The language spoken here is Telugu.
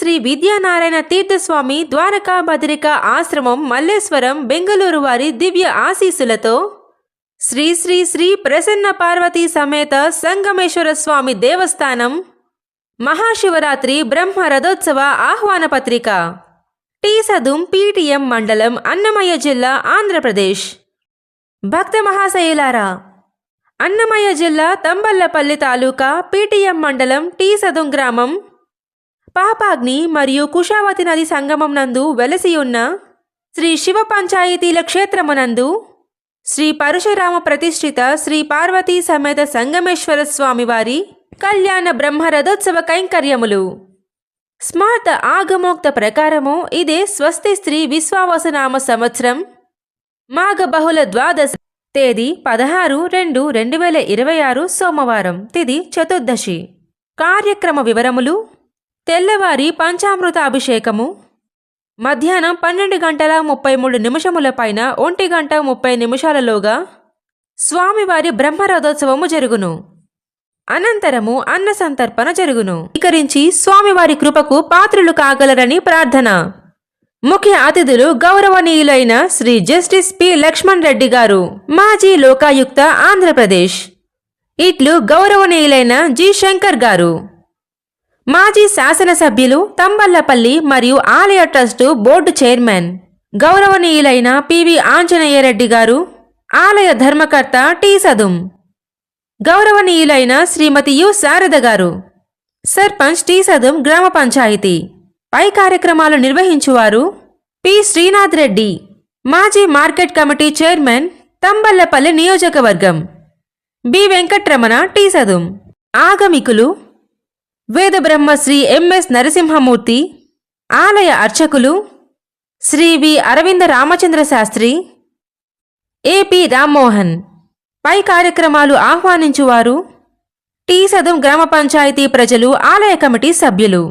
శ్రీ విద్యానారాయణ తీర్థస్వామి ద్వారకా బదరిక ఆశ్రమం మల్లేశ్వరం బెంగళూరు వారి దివ్య ఆశీస్సులతో శ్రీ శ్రీ శ్రీ ప్రసన్న పార్వతీ సమేత సంగమేశ్వర స్వామి దేవస్థానం మహాశివరాత్రి బ్రహ్మ రథోత్సవ ఆహ్వాన పత్రిక టీ సదుం పీటీఎం మండలం అన్నమయ్య జిల్లా ఆంధ్రప్రదేశ్. భక్త మహాశయులారా, అన్నమయ్య జిల్లా తంబళ్లపల్లి తాలూకా పీటీఎం మండలం టీ సదుం గ్రామం పాపాగ్ని మరియు కుషావతి నది సంగమం నందు వెలసియున్న శ్రీ శివ పంచాయతీల క్షేత్రమునందు శ్రీ పరశురామ ప్రతిష్ఠిత శ్రీ పార్వతీ సమేత సంగమేశ్వర స్వామివారి కళ్యాణ బ్రహ్మ రథోత్సవ కైంకర్యములు. స్మార్త ఆగమోక్త ప్రకారము ఇదే స్వస్తి స్త్రీ విశ్వావసనామ సంవత్సరం మాఘ బహుళ ద్వాదశ తేదీ 16/2/2026 సోమవారం, తిథి చతుర్దశి. కార్యక్రమ వివరములు: తెల్లవారి పంచామృతాభిషేకము, మధ్యాహ్నం 12:33 పైన 1:30 స్వామివారి బ్రహ్మరథోత్సవము జరుగును. అనంతరము అన్న సంతర్పణ జరుగును. స్వీకరించి స్వామివారి కృపకు పాత్రులు కాగలరని ప్రార్థన. ముఖ్య అతిథులు గౌరవనీయులైన శ్రీ జస్టిస్ పి లక్ష్మణ్ రెడ్డి గారు, మాజీ లోకాయుక్త ఆంధ్రప్రదేశ్. ఇట్లు గౌరవనీయులైన జి శంకర్ గారు, మాజీ శాసనసభ్యులు తంబళ్లపల్లి మరియు ఆలయ ట్రస్టు బోర్డు చైర్మన్. గౌరవనీయులైన పివి ఆంజనేయరెడ్డి గారు, ఆలయ ధర్మకర్త టీ సదుం. గౌరవనీయులైన శ్రీమతి యు శారద గారు, సర్పంచ్ టీ సదుం గ్రామ పంచాయతీ. పై కార్యక్రమాలు నిర్వహించువారు పి శ్రీనాథ్ రెడ్డి, మాజీ మార్కెట్ కమిటీ చైర్మన్ తంబళ్లపల్లి నియోజకవర్గం. B Venkataramana T Sadum. ఆగమికులు వేదబ్రహ్మ శ్రీ ఎంఎస్ నరసింహమూర్తి, ఆలయ అర్చకులు శ్రీ వి అరవింద రామచంద్ర శాస్త్రి, ఏపీ రామ్మోహన్. పై కార్యక్రమాలు ఆహ్వానించువారు టీ సదుం గ్రామ పంచాయతీ ప్రజలు, ఆలయ కమిటీ సభ్యులు.